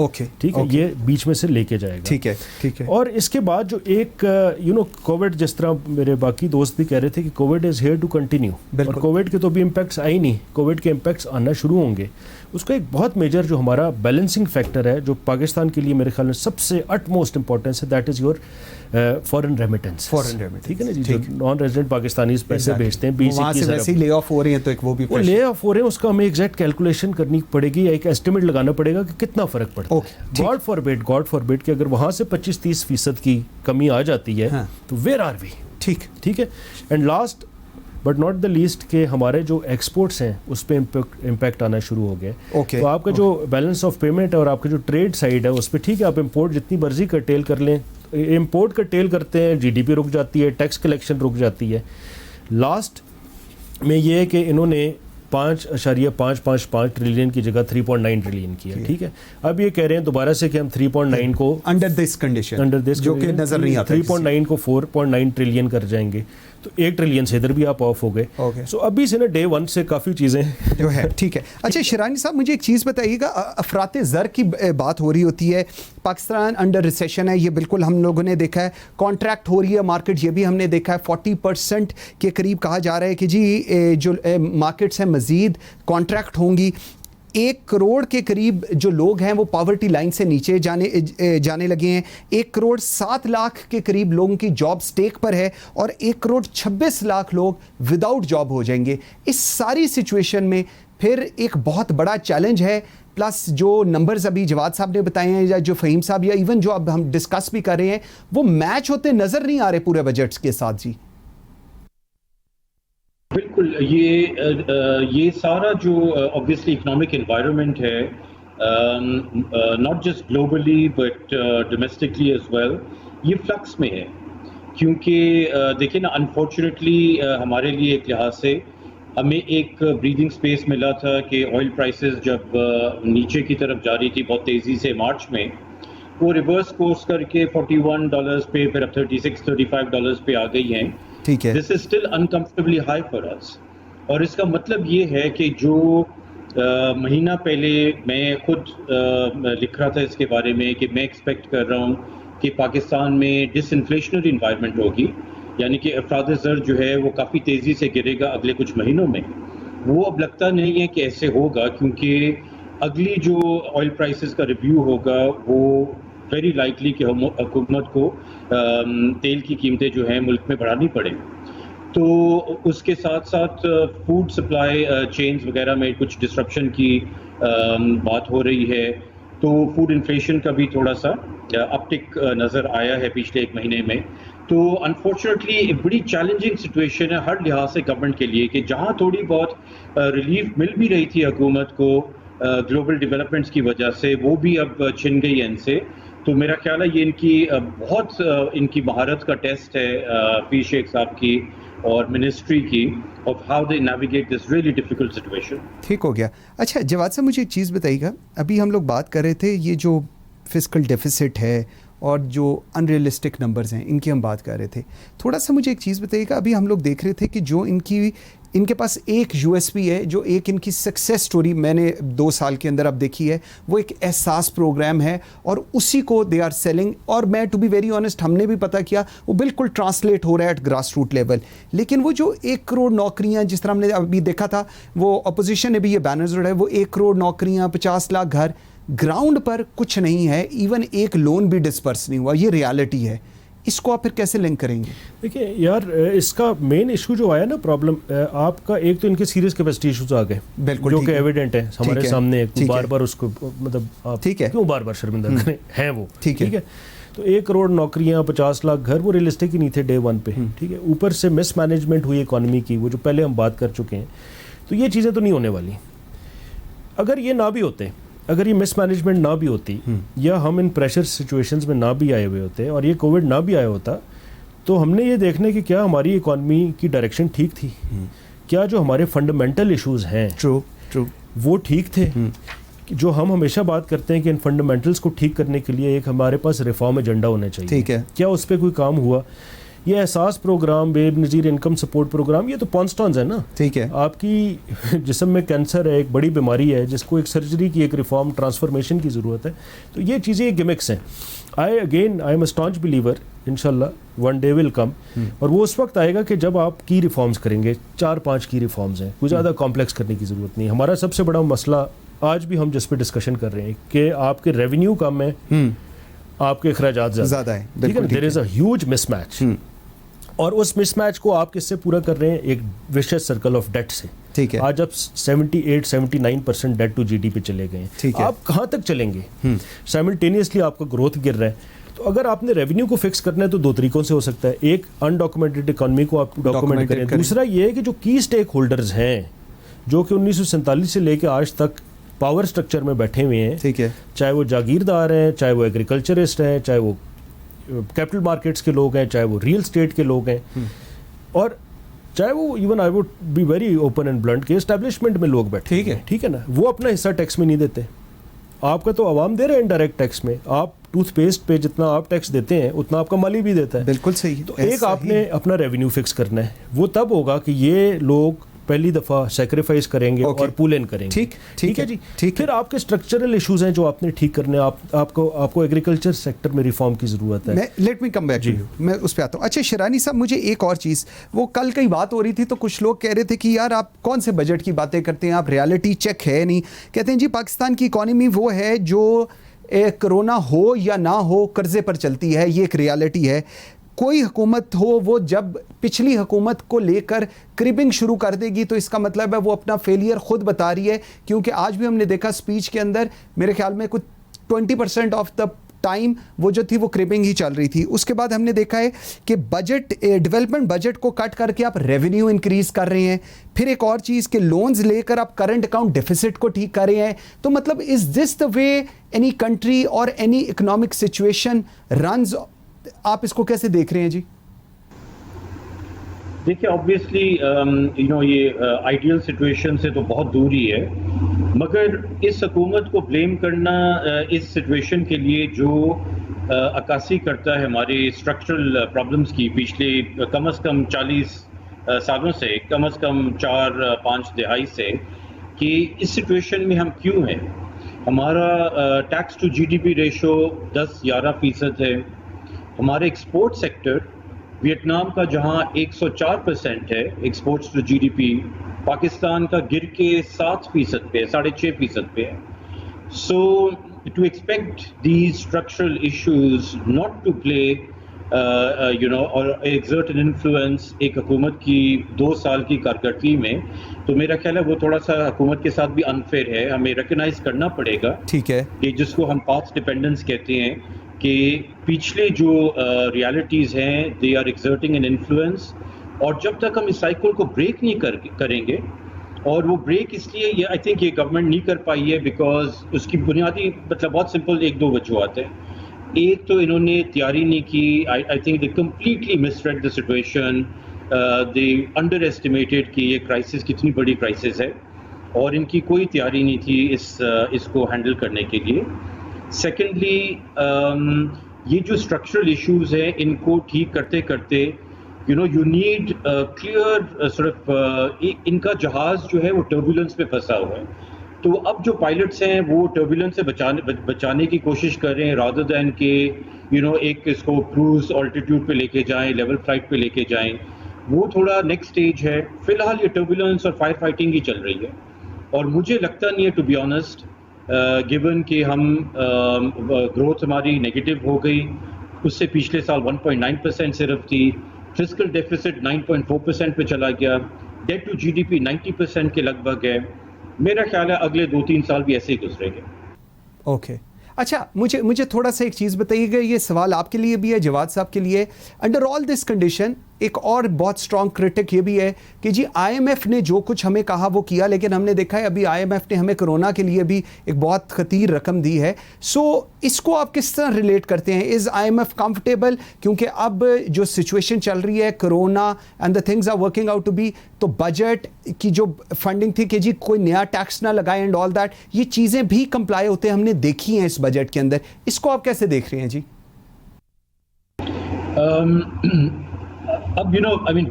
Okay ٹھیک ہے, یہ بیچ میں سے لے کے جائے گا. ٹھیک ہے ٹھیک ہے. اور اس کے بعد جو ایک کووڈ, جس طرح میرے باقی دوست بھی کہہ رہے تھے کہ Covid is here to continue, اور کووڈ کے تو بھی امپیکٹس آئے نہیں, کووڈ کے امپیکٹس آنا شروع ہوں گے. اس کا ایک بہت میجر جو ہمارا بیلنسنگ فیکٹر ہے, جو پاکستان کے لیے میرے خیال میں سب سے اٹ موسٹ امپورٹنس ہے, that is your foreign remittance. ٹھیک ہے نا جی, جو نان ریزیڈنٹ پاکستانیز پیسے بھیجتے ہیں 20-21 ارب, لے آف ہو رہے ہیں, تو ایک وہ بھی لے آف ہو رہے ہیں, اس کا ہمیں ایگزیکٹ کیلکولیشن کرنی پڑے گی, یا ایک ایسٹیمیٹ لگانا پڑے گا کہ کتنا فرق پڑتا ہے. گاڈ فاربیڈ کہ اگر وہاں سے 25-30% کی کمی آ جاتی ہے تو ویئر آر وی. ٹھیک ہے. And last but not the least کہ ہمارے جو ایکسپورٹس ہیں اس پہ امپیکٹ آنا شروع ہو گئے. تو آپ کا جو بیلنس آف پیمنٹ اور آپ کا جو ٹریڈ سائڈ ہے اس پہ ٹھیک ہے, آپ امپورٹ جتنی مرضی کرٹیل کر لیں, امپورٹ کرٹیل کرتے ہیں, جی ڈی پی رک جاتی ہے, ٹیکس کلیکشن رک جاتی ہے. لاسٹ میں یہ ہے کہ انہوں نے 5.555 ٹریلین کی جگہ 3.9 ٹریلین کی ہے. ٹھیک ہے, اب یہ کہہ رہے ہیں دوبارہ سے کہ ہم 3.9 کو انڈر دس کنڈیشن جو کہ نظر نہیں آتا, 3.9 کو 4.9 ٹریلین کر جائیں گے, تو 1 ٹریلین سے ادھر بھی آپ آف ہو گئے. سو ابھی سے نا ڈے 1 سے کافی چیزیں جو ہے. ٹھیک ہے. اچھا شیرانی صاحب, مجھے ایک چیز بتائیے گا, افراط زر کی بات ہو رہی ہوتی ہے, پاکستان انڈر ریسیشن ہے, یہ بالکل ہم لوگوں نے دیکھا ہے, کانٹریکٹ ہو رہی ہے مارکیٹ, یہ بھی ہم نے دیکھا ہے, 40% کے قریب کہا جا رہا ہے کہ جی جو مارکیٹس ہیں مزید کانٹریکٹ ہوں گی. 1 کروڑ کے قریب جو لوگ ہیں وہ پاورٹی لائن سے نیچے جانے لگے ہیں. 1 کروڑ 7 لاکھ کے قریب لوگوں کی جاب سٹیک پر ہے, اور 1 کروڑ 26 لاکھ لوگ وداؤٹ جاب ہو جائیں گے. اس ساری سچویشن میں پھر ایک بہت بڑا چیلنج ہے, پلس جو نمبرز ابھی جواد صاحب نے بتائے ہیں, یا جو فہیم صاحب, یا ایون جو اب ہم ڈسکس بھی کر رہے ہیں, وہ میچ ہوتے نظر نہیں آ رہے پورے بجٹس کے ساتھ. جی بالکل, یہ سارا جو obviously اکنامک انوائرمنٹ ہے, not just globally but domestically as well, یہ فلکس میں ہے. کیونکہ دیکھیں نا, انفارچونیٹلی ہمارے لیے ایک لحاظ سے ہمیں ایک بریدنگ سپیس ملا تھا کہ آئل پرائسز جب نیچے کی طرف جا رہی تھی بہت تیزی سے مارچ میں, وہ ریورس کورس کر کے $41 پہ, پھر اب $36-35 پہ آ گئی ہیں. ٹھیک ہے. This is still انکمفرٹیبلی high for اس. اور اس کا مطلب یہ ہے کہ جو مہینہ پہلے میں خود لکھ رہا تھا اس کے بارے میں کہ میں ایکسپیکٹ کر رہا ہوں کہ پاکستان میں ڈس انفلیشنری انوائرمنٹ ہوگی, یعنی کہ افراط زر جو ہے وہ کافی تیزی سے گرے گا اگلے کچھ مہینوں میں. وہ اب لگتا نہیں ہے کہ ایسے ہوگا, کیونکہ اگلی جو آئل پرائسز کا ریویو ہوگا وہ ویری لائکلی کہ حکومت کو تیل کی قیمتیں جو ہیں ملک میں بڑھانی پڑیں. تو اس کے ساتھ ساتھ فوڈ سپلائی چینز وغیرہ میں کچھ ڈسرپشن کی بات ہو رہی ہے, تو فوڈ انفلیشن کا بھی تھوڑا سا اپٹک نظر آیا ہے پچھلے 1 مہینے میں. تو انفارچونیٹلی ایک بڑی چیلنجنگ سچویشن ہے ہر لحاظ سے گورنمنٹ کے لیے, کہ جہاں تھوڑی بہت ریلیف مل بھی رہی تھی حکومت کو گلوبل ڈیولپمنٹس کی وجہ سے, وہ بھی اب چھن گئی ہے ان سے. تو میرا خیال ہے یہ ان کی بہت ان کی مہارت کا ٹیسٹ ہے, پیر شیخ صاحب کی اور منسٹری کی, of how they navigate this really difficult situation. ٹھیک ہو گیا. اچھا جواد صاحب, مجھے ایک چیز بتائیے گا, ابھی ہم لوگ بات کر رہے تھے یہ جو فسکل ڈیفیسٹ ہے اور جو ان ریئلسٹک نمبرز ہیں ان کی ہم بات کر رہے تھے. تھوڑا سا مجھے ایک چیز بتائیے گا, ابھی ہم لوگ دیکھ رہے تھے کہ جو ان کے پاس ایک یو ایس پی ہے, جو ایک ان کی سکسیس سٹوری میں نے 2 سال کے اندر اب دیکھی ہے, وہ ایک احساس پروگرام ہے, اور اسی کو دے آر سیلنگ. اور میں ٹو بی ویری آنیسٹ, ہم نے بھی پتہ کیا وہ بالکل ٹرانسلیٹ ہو رہا ہے ایٹ گراس روٹ لیول. لیکن وہ جو 1 کروڑ نوکریاں جس طرح ہم نے ابھی دیکھا تھا, وہ اپوزیشن نے بھی یہ بینرز اڑائے, وہ 1 کروڑ نوکریاں, 50 لاکھ گھر, گراؤنڈ پر کچھ نہیں ہے, ایون ایک لون بھی ڈسپرس نہیں ہوا. یہ ریالٹی ہے, اس کو آپ پھر کیسے لنک کریں گے؟ دیکھیں یار, اس کا مین ایشو جو آیا نا پرابلم آپ کا, ایک تو ان کے سیریس کیپیسٹی ایشوز آ گئے, بالکل جو کہ ایویڈنٹ ہے ہمارے سامنے, بار بار اس کو مطلب آپ کیوں بار بار شرمندہ کریں, ہیں وہ ٹھیک ہے. تو 1 کروڑ نوکریاں, 50 لاکھ گھر, وہ ریئلسٹک ہی نہیں تھے ڈے 1 پہ. ٹھیک ہے, اوپر سے مس مینجمنٹ ہوئی اکانومی کی, وہ جو پہلے ہم بات کر چکے ہیں. تو یہ چیزیں تو نہیں ہونے والی. اگر یہ نہ بھی ہوتے, اگر یہ مس مینجمنٹ نہ بھی ہوتی, یا ہم ان پریشر سچویشنز میں نہ بھی آئے ہوئے ہوتے, اور یہ کووڈ نہ بھی آیا ہوتا, تو ہم نے یہ دیکھنا کہ کیا ہماری اکانومی کی ڈائریکشن ٹھیک تھی, کیا جو ہمارے فنڈامنٹل ایشوز ہیں وہ ٹھیک تھے. جو ہم ہمیشہ بات کرتے ہیں کہ ان فنڈامنٹلس کو ٹھیک کرنے کے لیے ایک ہمارے پاس ریفارم ایجنڈا ہونا چاہیے, کیا اس پہ کوئی کام ہوا. یہ احساس پروگرام، بے نظیر انکم سپورٹ پروگرام، یہ تو پونسٹونز ہے نا. ٹھیک ہے. آپ کی جسم میں کینسر ہے، ایک بڑی بیماری ہے جس کو ایک سرجری کی، ایک ریفارم ٹرانسفارمیشن کی ضرورت ہے. تو یہ چیزیں گمکس ہیں. I am a staunch believer انشاءاللہ ون ڈے ول کم، اور وہ اس وقت آئے گا کہ جب آپ کی ریفارمز کریں گے. 4-5 کی ریفارمز ہیں، کوئی زیادہ کمپلیکس کرنے کی ضرورت نہیں. ہمارا سب سے بڑا مسئلہ آج بھی ہم جس پہ ڈسکشن کر رہے ہیں کہ آپ کے ریونیو کم ہے، آپ کے اخراجات زیادہ ہیں. ٹھیک ہے نا. دیر از اے ہیوج مس میچ، اور اس مس میچ کو آپ کس سے پورا کر رہے ہیں؟ ایک ویشیس سرکل آف ڈیٹ سے. ٹھیک ہے. آج آپ 78-79% ڈیٹ ٹو جی ڈی پہ چلے گئے ہیں. آپ کہاں تک چلیں گے؟ سائملٹینیسلی آپ کا گروتھ گر رہا ہے. تو اگر آپ نے ریونیو کو فکس کرنا ہے تو 2 طریقوں سے ہو سکتا ہے. ایک انڈاکومنٹڈ اکانومی کو آپ ڈاکومنٹ کریں. دوسرا یہ ہے کہ جو کی اسٹیک ہولڈرز ہیں جو کہ 1947 سے لے کے آج تک پاور سٹرکچر میں بیٹھے ہوئے ہیں، ٹھیک ہے، چاہے وہ جاگیردار ہیں، چاہے وہ ایگریکلچرسٹ ہیں، چاہے وہ کیپٹل مارکیٹس کے لوگ ہیں، چاہے وہ ریئل اسٹیٹ کے لوگ ہیں، اور چاہے وہ even I would be very open and blunt کے اسٹیبلشمنٹ میں لوگ بیٹھے ہیں. ٹھیک ہے نا. وہ اپنا حصہ ٹیکس میں نہیں دیتے. آپ کا تو عوام دے رہے ہیں انڈائریکٹ ٹیکس میں. آپ ٹوتھ پیسٹ پہ جتنا آپ ٹیکس دیتے ہیں اتنا آپ کا مالی بھی دیتا ہے. بالکل صحیح. تو ایک آپ نے اپنا ریونیو فکس کرنا ہے. وہ تب ہوگا کہ یہ لوگ پہلی دفعہ سیکریفائز کریں گے اور پول ان کریں گے. ٹھیک ہے جی. پھر آپ کے اسٹرکچرل ایشوز ہیں جو آپ نے ٹھیک کرنے. آپ کو ایگریکلچر سیکٹر میں ریفارم کی ضرورت ہے. Let me come back to you. میں اس پہ آتا ہوں. اچھا شیرانی صاحب، مجھے ایک اور چیز، وہ کل کئی بات ہو رہی تھی تو کچھ لوگ کہہ رہے تھے کہ یار آپ کون سے بجٹ کی باتیں کرتے ہیں، آپ ریالٹی چیک ہے نہیں. کہتے ہیں جی پاکستان کی اکانومی وہ ہے جو کرونا ہو یا نہ ہو قرضے پر چلتی ہے. یہ ایک ریالٹی ہے. کوئی حکومت ہو، وہ جب پچھلی حکومت کو لے کر کربنگ شروع کر دے گی تو اس کا مطلب ہے وہ اپنا فیلئر خود بتا رہی ہے. کیونکہ آج بھی ہم نے دیکھا اسپیچ کے اندر میرے خیال میں کچھ 20% آف دا ٹائم وہ جو تھی وہ کربنگ ہی چل رہی تھی. اس کے بعد ہم نے دیکھا ہے کہ بجٹ، ڈیولپمنٹ بجٹ کو کٹ کر کے آپ ریونیو انکریز کر رہے ہیں. پھر ایک اور چیز کہ لونز لے کر آپ کرنٹ اکاؤنٹ ڈیفیسٹ کو ٹھیک کر رہے ہیں. تو مطلب از دس دا وے اینی کنٹری اور اینی اکنامک سچویشن رنز؟ آپ اس کو کیسے دیکھ رہے ہیں جی؟ دیکھیں آبویسلی یہ آئیڈیل سچویشن سے تو بہت دور ہی ہے، مگر اس حکومت کو بلیم کرنا اس سچویشن کے لیے جو عکاسی کرتا ہے ہمارے اسٹرکچرل پرابلمس کی پچھلے کم از کم 40 سالوں سے، کم از کم 4-5 دہائی سے، کہ اس سچویشن میں ہم کیوں ہیں. ہمارا tax to G D P ratio 10-11% ہے. ہمارے ایکسپورٹ سیکٹر ویتنام کا جہاں 104% ہے exports to G D P, Pakistan کا گر کے 7% پہ، 6.5% پہ ہے. So to expect these structural issues not to play or exert an influence ایک حکومت کی 2 سال کی کارکردگی میں، تو میرا خیال ہے وہ تھوڑا سا حکومت کے ساتھ بھی انفیئر ہے. ہمیں ریکگنائز کرنا پڑے گا، ٹھیک ہے، کہ جس کو ہم پاس ڈیپینڈنس کہتے ہیں، کہ پچھلے جو ریالٹیز ہیں they are exerting an influence. اور جب تک ہم اس سائیکل کو بریک نہیں کریں گے، اور وہ بریک اس لیے آئی تھنک یہ گورنمنٹ نہیں کر پائی ہے بیکاز اس کی بنیادی مطلب بہت سمپل 1-2 وجوہات ہیں. ایک تو انہوں نے تیاری نہیں کی. I think they completely miss read the situation. They under estimated کہ یہ کرائسس کتنی بڑی کرائسس ہے، اور ان کی کوئی تیاری نہیں تھی اس کو ہینڈل کرنے کے لیے. سیکنڈلی یہ جو اسٹرکچرل ایشوز ہیں ان کو ٹھیک کرتے کرتے یو نیڈ کلیئر صرف ان کا جہاز جو ہے وہ ٹربولنس پہ پھنسا ہوا ہے. تو اب جو پائلٹس ہیں وہ ٹربولنس سے بچانے کی کوشش کر رہے ہیں رادر دین کہ ایک اس کو کروز آلٹیٹیوڈ پہ لے کے جائیں، لیول فلائٹ پہ لے کے جائیں. وہ تھوڑا نیکسٹ اسٹیج ہے. فی الحال یہ ٹربولنس اور فائر فائٹنگ ہی چل رہی ہے، اور مجھے لگتا نہیں ہے ٹو بی آنیسٹ گیون کہ ہم گروتھ ہماری نیگیٹو ہو گئی، اس سے پچھلے سال 1.9% صرف تھی. فسکل ڈیفیسٹ 9.4% پہ چلا گیا. Debt to G D P 90% کے لگ بھگ ہے. میرا خیال ہے اگلے 2-3 سال بھی ایسے ہی گزرے گے. اوکے. اچھا مجھے تھوڑا سا ایک چیز بتائیے گا، یہ سوال آپ کے لیے بھی ہے، جواد صاحب کے لیے. انڈر آل دس کنڈیشن ایک اور بہت اسٹرانگ کرٹک یہ بھی ہے کہ جی آئی ایم ایف نے جو کچھ ہمیں کہا وہ کیا، لیکن ہم نے دیکھا ہے ابھی آئی ایم ایف نے ہمیں کرونا کے لیے بھی ایک بہت خطیر رقم دی ہے. سو اس کو آپ کس طرح ریلیٹ کرتے ہیں؟ Is I M F comfortable? کیونکہ اب جو سچویشن چل رہی ہے corona and the things are working out to be, تو بجٹ کی جو فنڈنگ تھی کہ جی کوئی نیا ٹیکس نہ لگائے اینڈ آل دیٹ، یہ چیزیں بھی کمپلائی ہوتے ہم نے دیکھی ہیں اس بجٹ کے اندر. اس کو آپ کیسے دیکھ رہے ہیں جی؟ اب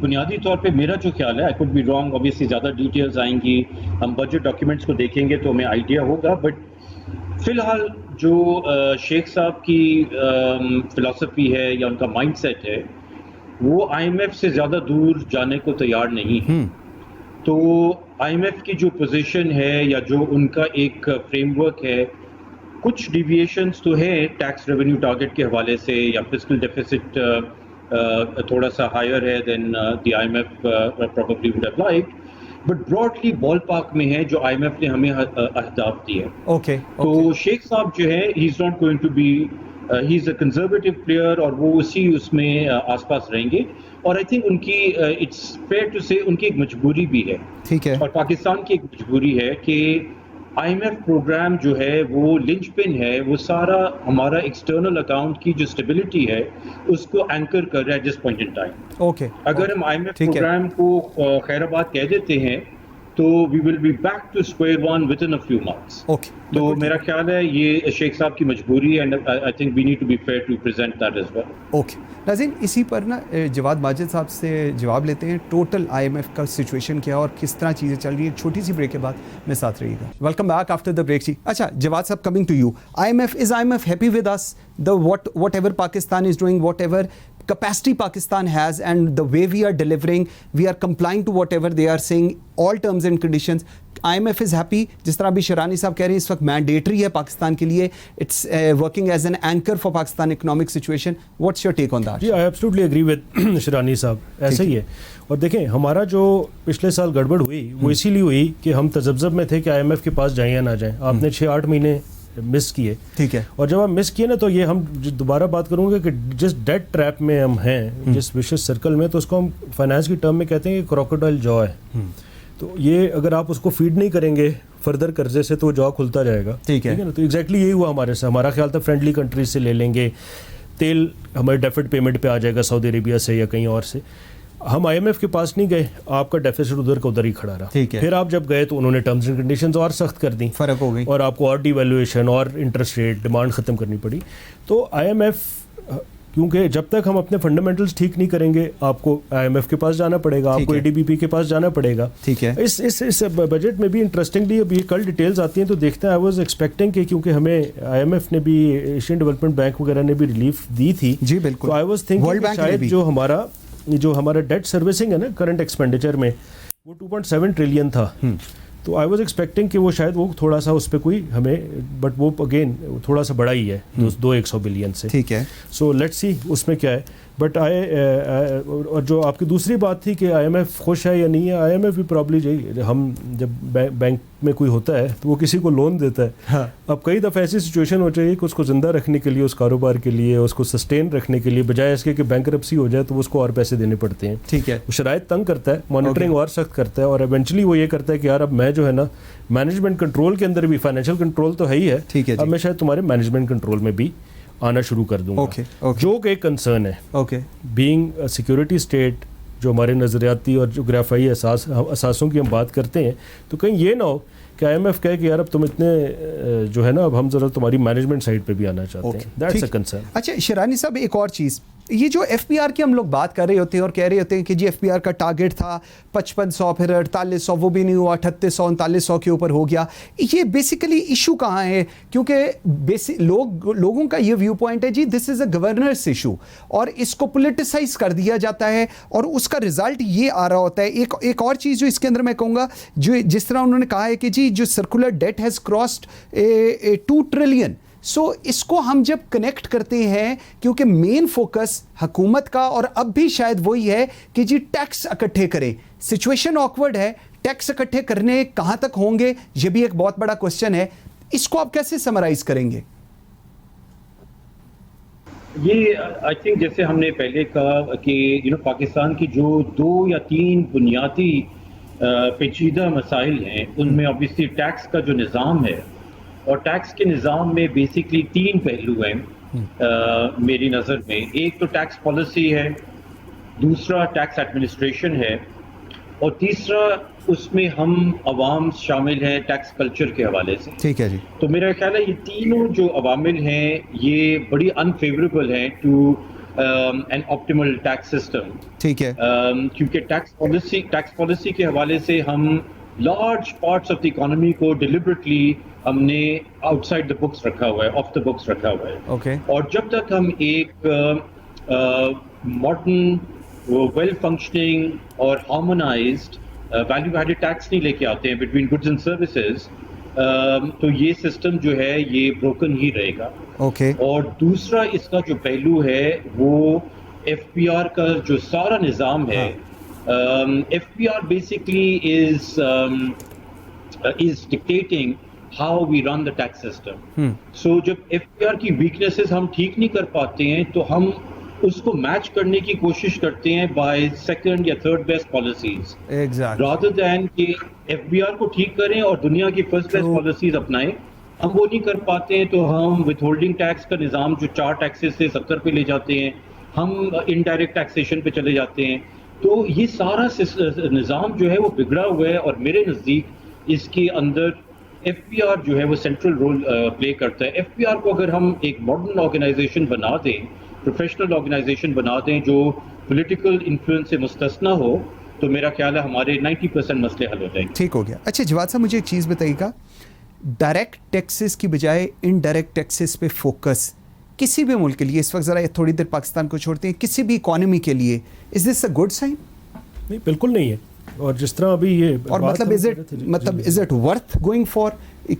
بنیادی طور پہ میرا جو خیال ہے, I could be wrong, obviously زیادہ ڈیٹیلز آئیں گی, ہم بجٹ ڈاکیومنٹس کو دیکھیں گے تو ہمیں آئیڈیا ہوگا, بٹ فی الحال جو شیخ صاحب کی فلسفی ہے یا ان کا مائنڈ سیٹ ہے, وہ آئی ایم ایف سے زیادہ دور جانے کو تیار نہیں ہے. تو آئی ایم ایف کی جو پوزیشن ہے یا جو ان کا ایک فریم ورک ہے, کچھ ڈیویشنز تو ہیں ٹیکس ریونیو ٹارگٹ کے حوالے سے, یا فسکل ڈیفیسٹ تھوڑا سا ہائر ہے than the I M F probably would have like, but broadly ball park میں ہے جو آئی ایم ایف نے ہمیں اہداف دیے ہیں. اوکے, تو شیخ صاحب جو ہے he is not going to be, he is a conservative player, اور وہ اس میں آس پاس رہیں گے. اور آئی تھنک ان کی اٹس فیئر ٹو سے ان کی ایک مجبوری بھی ہے, ٹھیک ہے, اور پاکستان کی ایک مجبوری ہے کہ آئی ایم ایف پروگرام جو ہے وہ لنچ پن ہے, وہ سارا ہمارا ایکسٹرنل اکاؤنٹ کی جو اسٹیبلٹی ہے اس کو اینکر کر رہا ہے جس پوائنٹ ان ٹائم. اوکے, اگر ہم آئی ایم ایف پروگرام کو خیر آباد کہہ دیتے ہیں تو we will be back to square one within a few months. تو میرا خیال ہے یہ شیخ صاحب کی مجبوری ہے, and I think we need to be fair to present that as well. Okay ناظرین, اسی پر نا جواد ماجد صاحب سے جواب لیتے ہیں, ٹوٹل آئی ایم ایف کا سچویشن کیا اور کس طرح چیزیں چل رہی ہیں. چھوٹی سی بریک کے بعد میں ساتھ رہیے گا. Welcome back after the break. اچھا Javed sahab, coming to you, I M F happy with us, the whatever Pakistan is doing, whatever capacity Pakistan has, and the way we are delivering, we are complying to whatever they are saying, all terms and conditions. IMF is happy. جس طرح بھی شرانی صاحب کہہ رہے ہیں اس وقت mandatory ہے پاکستان کے لیے, it's working as an anchor for Pakistan economic situation. What's your take on that? جی, I absolutely agree with Sherani sahab, ایسا ہی ہے. اور دیکھیں ہمارا جو پچھلے سال گڑبڑ ہوئی وہ اسی لیے ہوئی کہ ہم تذبذب میں تھے کہ آئی ایم ایف کے پاس جائیں یا نہ جائیں. آپ نے 6-8 مہینے مس کیے, ٹھیک ہے, اور جب ہم مس کیے نا تو یہ ہم دوبارہ بات کروں گے کہ جس ڈیٹ ٹریپ میں ہم ہیں, جس وشیس سرکل میں, تو اس کو ہم فائنانس کی ٹرم میں کہتے ہیں کہ کروکوڈائل جا ہے. تو یہ اگر آپ اس کو فیڈ نہیں کریں گے فردر قرضے سے تو وہ جا کھلتا جائے گا. ٹھیک ہے نا, تو ایگزیکٹلی یہی ہوا ہمارے سے. ہمارا خیال تھا فرینڈلی کنٹریز سے لے لیں گے, تیل ہمارے ڈیفٹ پیمنٹ پہ آ جائے گا سعودی عربیہ سے یا کہیں اور سے. ہم آئی ایم ایف کے پاس نہیں گئے, آپ کا ڈیفیسٹ ادھر کا ادھر ہی کھڑا رہا. پھر آپ جب گئے تو انہوں نے ٹرمز اینڈ کنڈیشنز اور سخت کر دیں, فرق ہو گئی, اور آپ کو اور ڈی ویلویشن اور انٹرسٹ ریٹ ڈیمانڈ ختم کرنی پڑی. تو آئی ایم ایف, کیونکہ جب تک ہم اپنے فنڈامنٹلز ٹھیک نہیں کریں گے, آپ کو آئی ایم ایف کے پاس جانا پڑے گا, آپ کو اے ڈی بی پی کے پاس جانا پڑے گا. ٹھیک ہے, اس بجٹ میں بھی انٹرسٹنگلی اب یہ کل ڈیٹیلز آتی ہیں تو دیکھتے ہیں. آئی واز ایکسپیکٹنگ کہ کیونکہ ہمیں آئی ایم ایف نے بھی, ایشین ڈیولپمنٹ بینک وغیرہ نے بھی ریلیف دی تھی. جی بالکل, تو آئی واز تھنکنگ شاید جو ہمارا ڈیٹ سروسنگ ہے نا کرنٹ ایکسپینڈیچر میں, وہ 2.7 ٹریلین تھا. تو آئی واز ایکسپیکٹنگ کہ وہ شاید وہ تھوڑا سا اس پہ کوئی ہمیں, بٹ وہ اگین تھوڑا سا بڑا ہی ہے 200 بلین سے. ٹھیک ہے, سو لیٹس سی اس میں کیا ہے. بٹ اور جو آپ کی دوسری بات تھی کہ آئی ایم ایف خوش ہے یا نہیں ہے, آئی ایم ایف بھی پرابلی ہم جب بینک میں کوئی ہوتا ہے تو وہ کسی کو لون دیتا ہے. اب کئی دفعہ ایسی سچویشن ہو چاہیے کہ اس کو زندہ رکھنے کے لیے, اس کاروبار کے لیے, اس کو سسٹین رکھنے کے لیے, بجائے اس کے کہ بینکرپسی ہو جائے تو اس کو اور پیسے دینے پڑتے ہیں. ٹھیک ہے, وہ شرائط تنگ کرتا ہے, مانیٹرنگ اور سخت کرتا ہے, اور ایونچولی وہ یہ کرتا ہے کہ یار اب میں جو ہے نا مینجمنٹ کنٹرول کے اندر بھی, فائنینشیل کنٹرول تو ہے ہی ہے, اب میں شاید تمہارے مینجمنٹ کنٹرول میں بھی آنا شروع کر دوں گا. جو کہ ایک کنسرن ہے, بینگ سیکورٹی اسٹیٹ, جو ہمارے نظریاتی اور جغرافیائی اثاثوں کی ہم بات کرتے ہیں, تو کہیں یہ نہ ہو کہ آئی ایم ایف کہے کہ یار اب تم اتنے جو ہے نا, اب ہم ذرا تمہاری مینجمنٹ سائڈ پہ بھی آنا چاہتے ہیں. That's a concern. اچھا شرانی صاحب, ایک اور چیز, یہ جو ایف پی آر کی ہم لوگ بات کر رہے ہوتے ہیں اور کہہ رہے ہوتے ہیں کہ جی ایف پی آر کا ٹارگٹ تھا 5500, پھر 4800, وہ بھی نہیں ہوا, 3800 3900 کے اوپر ہو گیا. یہ بیسیکلی ایشو کہاں ہے؟ کیونکہ لوگوں کا یہ ویو پوائنٹ ہے جی this is a governance issue, اور اس کو پولیٹیسائز کر دیا جاتا ہے, اور اس کا رزلٹ یہ آ رہا ہوتا ہے. ایک اور چیز جو اس کے اندر میں کہوں گا, جو جس طرح انہوں نے کہا ہے کہ جی جو circular debt has crossed 2 trillion. So اس کو ہم جب کنیکٹ کرتے ہیں, کیونکہ مین فوکس حکومت کا اور اب بھی شاید وہی ہے کہ جی ٹیکس اکٹھے کریں. سچویشن آکورڈ ہے, ٹیکس اکٹھے کرنے کہاں تک ہوں گے, یہ بھی ایک بہت بڑا کوسچن ہے. اس کو آپ کیسے سمرائز کریں گے؟ یہ آئی تھنک جیسے ہم نے پہلے کہا کہ پاکستان کی جو 2 یا 3 بنیادی پیچیدہ مسائل ہیں, ان میں obviously ٹیکس کا جو نظام ہے, اور ٹیکس کے نظام میں بیسکلی 3 پہلو ہیں میری نظر میں. ایک تو ٹیکس پالیسی ہے, دوسرا ٹیکس ایڈمنسٹریشن ہے, اور تیسرا اس میں ہم عوام شامل ہیں ٹیکس کلچر کے حوالے سے. ٹھیک ہے جی. تو میرا خیال ہے یہ تینوں جو عوامل ہیں یہ بڑی انفیوریبل ہیں to an optimal tax system. ٹھیک ہے. کیونکہ ٹیکس پالیسی کے حوالے سے ہم large parts of the economy کو ڈیلیبریٹلی ہم نے آؤٹ سائڈ دا بکس رکھا ہوا ہے, آف دا بکس رکھا ہوا ہے. اوکے. اور جب تک ہم ایک ماڈرن ویل فنکشننگ اور ہارمونائزڈ ویلیو ایڈڈ ٹیکس نہیں لے کے آتے ہیں بٹوین گڈز اینڈ سروسز, تو یہ سسٹم جو ہے یہ بروکن ہی رہے گا. اوکے. اور دوسرا اس کا جو پہلو ہے وہ ایف پی آر کا جو سارا نظام ہے, F P R basically is dictating how we run the tax system. So جب ایف پی آر کی ویکنیسز ہم ٹھیک نہیں کر پاتے ہیں تو ہم اس کو میچ کرنے کی کوشش کرتے ہیں بائی سیکنڈ یا third best policies, rather than کہ ایف بی آر کو ٹھیک کریں اور دنیا کی فرسٹ بیسٹ پالیسیز اپنائیں. ہم وہ نہیں کر پاتے ہیں تو ہم وتھ ہولڈنگ ٹیکس کا نظام جو 4 ٹیکسز سے 70 پہ لے جاتے ہیں, ہم انڈائریکٹ ٹیکسیشن پہ چلے جاتے ہیں. تو یہ سارا نظام جو ہے وہ بگڑا ہوا ہے, اور میرے نزدیک اس کے اندر ایف پی آر جو ہے وہ سینٹرل رول پلے کرتا ہے. ایف پی آر کو اگر ہم ایک ماڈرن آرگنائزیشن بنا دیں, پروفیشنل آرگنائزیشن بنا دیں جو پولیٹیکل انفلوئنس سے مستثنا ہو, تو میرا خیال ہے ہمارے 90% مسئلے حل ہو جائیں گے. ٹھیک ہو گیا. اچھا جواد صاحب, مجھے ایک چیز بتائیے گا, ڈائریکٹ ٹیکسز کی بجائے انڈائریکٹ ٹیکسز پہ فوکس کسی بھی ملک کے لیے, اس وقت ذرا تھوڑی دیر پاکستان کو چھوڑتے ہیں, کسی بھی اکانومی کے لیے از دس اے گڈ سائن؟ نہیں, بالکل نہیں ہے. اور جس طرح ابھی یہ اور مطلب is it worth going for,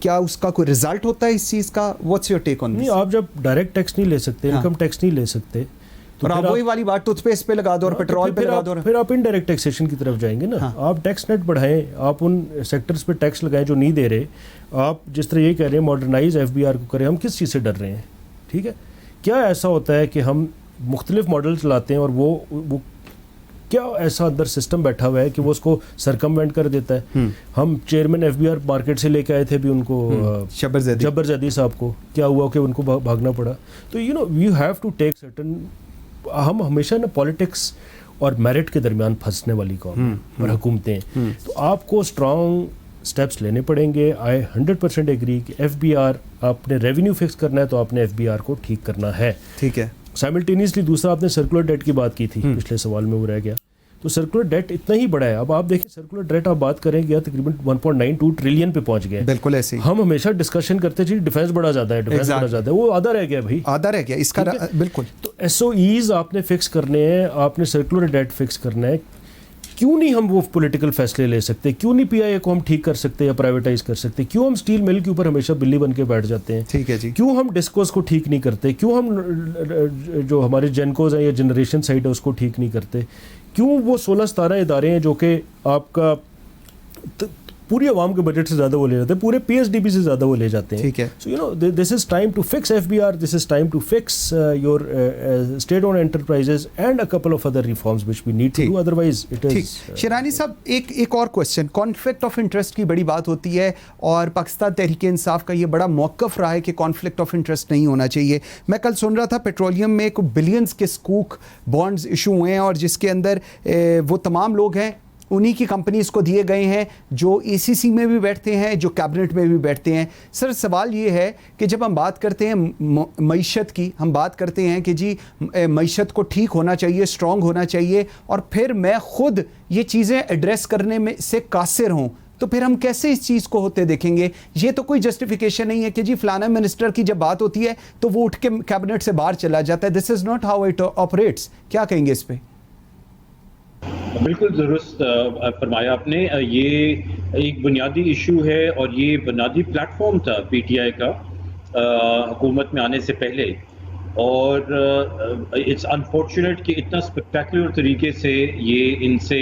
کیا اس کا کوئی رزلٹ ہوتا ہے اس چیز کا؟ واٹس یور ٹیک آن دس؟ نہیں, آپ جب ڈائریکٹ ٹیکس نہیں لے سکتے, انکم ٹیکس نہیں لے سکتے, اور آپ وہی والی بات ٹوتھ پیسٹ پہ لگا دو اور پیٹرول پہ لگا دو, پھر آپ انڈائریکٹ ٹیکسیشن کی طرف جائیں گے نا. آپ ٹیکس نیٹ بڑھائیں, آپ ان سیکٹرز پہ ٹیکس لگائیں جو نہیں دے رہے. آپ جس طرح یہ کہہ رہے ہیں ماڈرنائز ایف بی آر کو کریں, ہم کس چیز سے ڈر رہے ہیں؟ ٹھیک ہے, کیا ایسا ہوتا ہے کہ ہم مختلف ماڈلز لاتے ہیں اور وہ کیا ایسا اندر سسٹم بیٹھا ہوا ہے کہ وہ اس کو سرکموینٹ کر دیتا ہے؟ ہم chairman F B R market سے لے کے آئے تھے بھی ان کو, جبر زیدی صاحب کو, کیا ہوا کہ ان کو بھاگنا پڑا. تو you have to take certain, ہم ہمیشہ نا پالیٹکس اور میرٹ کے درمیان پھنسنے والی قوم اور حکومتیں, تو آپ کو اسٹرانگ اسٹیپس لینے پڑیں گے. آئی 100% ایگری کہ ایف بی آر, آپ نے ریونیو فکس کرنا ہے تو آپ نے ایف بی آر کو ٹھیک کرنا ہے. ٹھیک ہے. سائملٹینیسلی دوسرا آپ نے سرکولر ڈیٹ کی بات کی تھی پچھلے سوال میں, وہ رہ گیا. تو سرکولر ڈیٹ اتنا ہی بڑا ہے. اب آپ دیکھیں سرکولر ڈیٹ آپ بات کریں گے تقریباً 1.92 ٹریلین پہ پہنچ گئے. بالکل ایسے ہی ہم ہمیشہ ڈسکشن کرتے تھے ڈیفینس بڑا زیادہ ہے, ڈیفینس بڑا زیادہ ہے, وہ آدھا رہ گیا بھائی, آدھا رہ گیا اس کا. بالکل. تو ایس او ایز آپ نے فکس کرنے ہیں, آپ نے سرکولر ڈیٹ فکس کرنا ہے. کیوں نہیں ہم وہ پولیٹیکل فیصلے لے سکتے؟ کیوں نہیں پی آئی اے کو ہم ٹھیک کر سکتے یا پرائیویٹائز کر سکتے؟ کیوں ہم اسٹیل مل کے اوپر ہمیشہ بلی بن کے بیٹھ جاتے ہیں؟ ٹھیک ہے جی. کیوں ہم ڈسکوز کو ٹھیک نہیں کرتے؟ کیوں ہم جو ہمارے جینکوز ہیں یا جنریشن سائڈ ہے اس کو ٹھیک نہیں کرتے؟ کیوں وہ 16-17 ادارے ہیں جو کہ آپ کا پوری عوام کے بجٹ سے زیادہ وہ لے جاتے ہیں, پورے پی ایس ڈی پی سے زیادہ وہ لے جاتے ہیں. ٹھیک ہے. So you know this is time to fix F B R, this is time to fix your state own enterprises and a couple of other reforms which we need to do, otherwise it is. Shirani صاحب, ایک اور question, conflict of interest کی بڑی بات ہوتی ہے اور پاکستان تحریک انصاف کا یہ بڑا موقف رہا ہے کہ کانفلکٹ آف انٹرسٹ نہیں ہونا چاہیے. میں کل سن رہا تھا پیٹرولیم میں بلینز کے سکوک بانڈز ایشو ہوئے ہیں اور جس کے اندر وہ تمام لوگ ہیں انہی کی کمپنیز کو دیے گئے ہیں جو ای سی سی میں بھی بیٹھتے ہیں, جو کیبنٹ میں بھی بیٹھتے ہیں. سر سوال یہ ہے کہ جب ہم بات کرتے ہیں معیشت کی, ہم بات کرتے ہیں کہ جی معیشت کو ٹھیک ہونا چاہیے, اسٹرانگ ہونا چاہیے, اور پھر میں خود یہ چیزیں ایڈریس کرنے میں سے قاصر ہوں, تو پھر ہم کیسے اس چیز کو ہوتے دیکھیں گے؟ یہ تو کوئی جسٹیفیکیشن نہیں ہے کہ جی فلانا منسٹر کی جب بات ہوتی ہے تو وہ اٹھ کے کیبنٹ سے باہر چلا جاتا ہے. This is not how it operates. کیا کہیں گے اس پہ؟ بالکل درست فرمایا آپ نے. یہ ایک بنیادی ایشو ہے اور یہ بنیادی پلیٹ فارم تھا پی ٹی آئی کا حکومت میں آنے سے پہلے, اور اٹس انفارچونیٹ کہ اتنا اسپیکٹیکولر طریقے سے یہ ان سے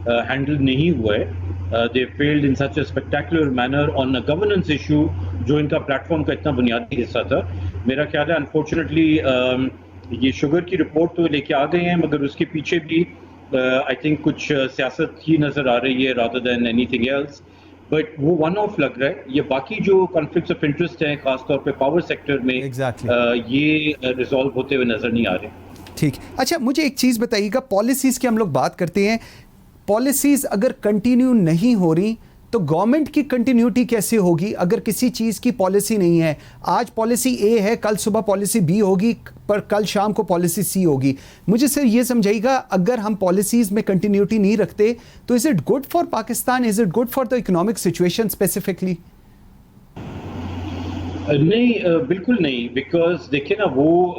ہینڈل نہیں ہوا ہے. دے فیلڈ ان سچ اے اسپیکٹیکولر مینر آن اے گورننس ایشو جو ان کا پلیٹ فارم کا اتنا بنیادی حصہ تھا. میرا خیال ہے انفارچونیٹلی یہ شوگر کی رپورٹ تو لے کے آ گئے ہیں, مگر اس کے پیچھے بھی I think کچھ سیاست ہی نظر آ رہی ہے rather than anything else, but وہ ون آف لگ رہا ہے. یہ باقی جو conflicts of interest ہیں خاص طور پہ پاور سیکٹر میں یہ ریزالو ہوتے ہوئے نظر نہیں آ رہے. ٹھیک. اچھا مجھے ایک چیز بتائیے گا, پالیسیز کی ہم لوگ بات کرتے ہیں, پالیسیز اگر کنٹینیو نہیں ہو رہی تو گورنمنٹ کی کنٹینیوٹی کیسے ہوگی اگر کسی چیز کی پالیسی نہیں ہے؟ آج پالیسی اے ہے، کل صبح پالیسی بی ہوگی، پر کل شام کو پالیسی سی ہوگی. مجھے صرف یہ سمجھائیے گا اگر ہم پالیسیز میں کنٹینیوٹی نہیں رکھتے تو is it good for Pakistan, is it good for the economic situation specifically? نہیں، بالکل نہیں. بیکاز دیکھیں نا، وہ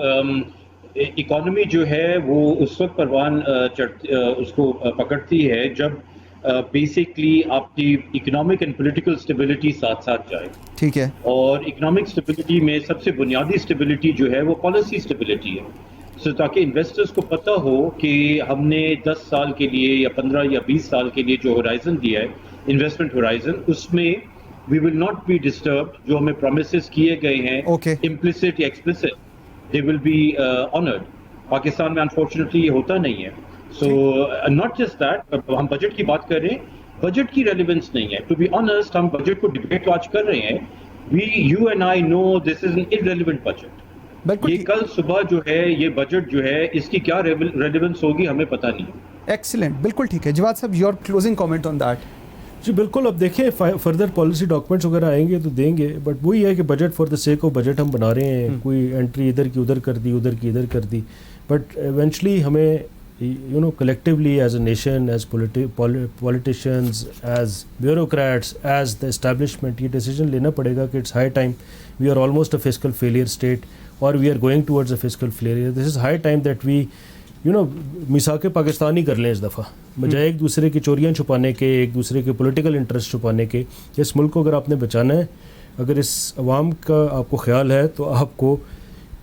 اکانومی جو ہے وہ اس وقت پروان اس کو پکڑتی ہے جب بیسکلی آپ کی اکنامک اینڈ پولیٹیکل اسٹیبلٹی ساتھ ساتھ جائے. ٹھیک ہے. اور اکنامک اسٹیبلٹی میں سب سے بنیادی اسٹیبلٹی جو ہے وہ پالیسی اسٹیبلٹی ہے. سو تاکہ انویسٹرز کو پتہ ہو کہ ہم نے 10 سال کے لیے یا 15 یا 20 سال کے لیے جو ہورائزن دیا ہے، انویسٹمنٹ ہورائزن، اس میں we will not be disturbed. جو ہمیں promises کیے گئے ہیں implicit یا explicit, they will be honored. Pakistan میں unfortunately یہ ہوتا نہیں ہے. So not just that, ہم بجٹ کی بات کر رہے ہیں، بجٹ کی ریلیونس نہیں ہے. To be honest، ہم بجٹ کو ڈیبیٹ آج کر رہے ہیں. You and I know this is an irrelevant budget. یہ کل صبح جو ہے یہ بجٹ جو ہے اس کی کیا ریلیونس ہوگی ہمیں پتہ نہیں. ایکسلنٹ، بالکل ٹھیک ہے. Javed sahab, your closing comment on that. جی بالکل. اب دیکھیں فردر پالیسی ڈاکومنٹس وغیرہ آئیں گے تو دیں گے، بٹ وہی ہے کہ budget for the sake of budget ہم بنا رہے ہیں. کوئی انٹری ادھر کی ادھر کر دی، ادھر کی ادھر کر دی، بٹ ایونچولی ہمیں collectively as a nation, as politicians, as bureaucrats, as the establishment یہ ڈیسیجن لینا پڑے گا کہ it's high time. We are almost a fiscal failure state اور we are going towards a fiscal failure. This is high time that we میثاق پاکستانی کر لیں اس دفعہ، بجائے ایک دوسرے کی چوریاں چھپانے کے، ایک دوسرے کے پولیٹیکل انٹرسٹ چھپانے کے. اس ملک کو اگر آپ نے بچانا ہے، اگر اس عوام کا آپ کو خیال ہے تو آپ کو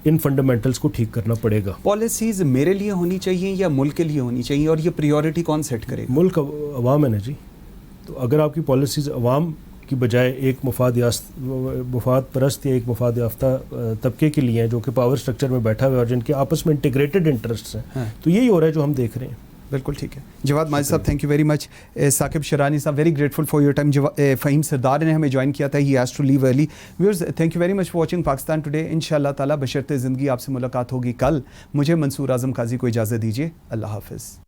ان فنڈامنٹلز کو ٹھیک کرنا پڑے گا. پالیسیز میرے لیے ہونی چاہیے یا ملک کے لیے ہونی چاہیے، اور یہ پریورٹی کون سیٹ کرے گا؟ ملک عوام ہے نا جی. تو اگر آپ کی پالیسیز عوام کی بجائے ایک مفاد پرست یا ایک مفاد یافتہ طبقے کے لیے ہیں جو کہ پاور سٹرکچر میں بیٹھا ہوا ہے اور جن کے آپس میں انٹیگریٹڈ انٹرسٹس ہیں، تو یہی ہو رہا ہے جو ہم دیکھ رہے ہیں. بالکل ٹھیک ہے. Javed Majid sahab, thank you very much. Saqib Sherani sahab, very grateful for your time. Fahim Sardar نے ہمیں جوائن کیا تھا، he has to leave early. Viewers, thank you very much for watching Pakistan today. ان شاء اللہ تعالیٰ بشرط زندگی آپ سے ملاقات ہوگی کل. مجھے منصور اعظم قاضی کو اجازت دیجیے. اللہ حافظ.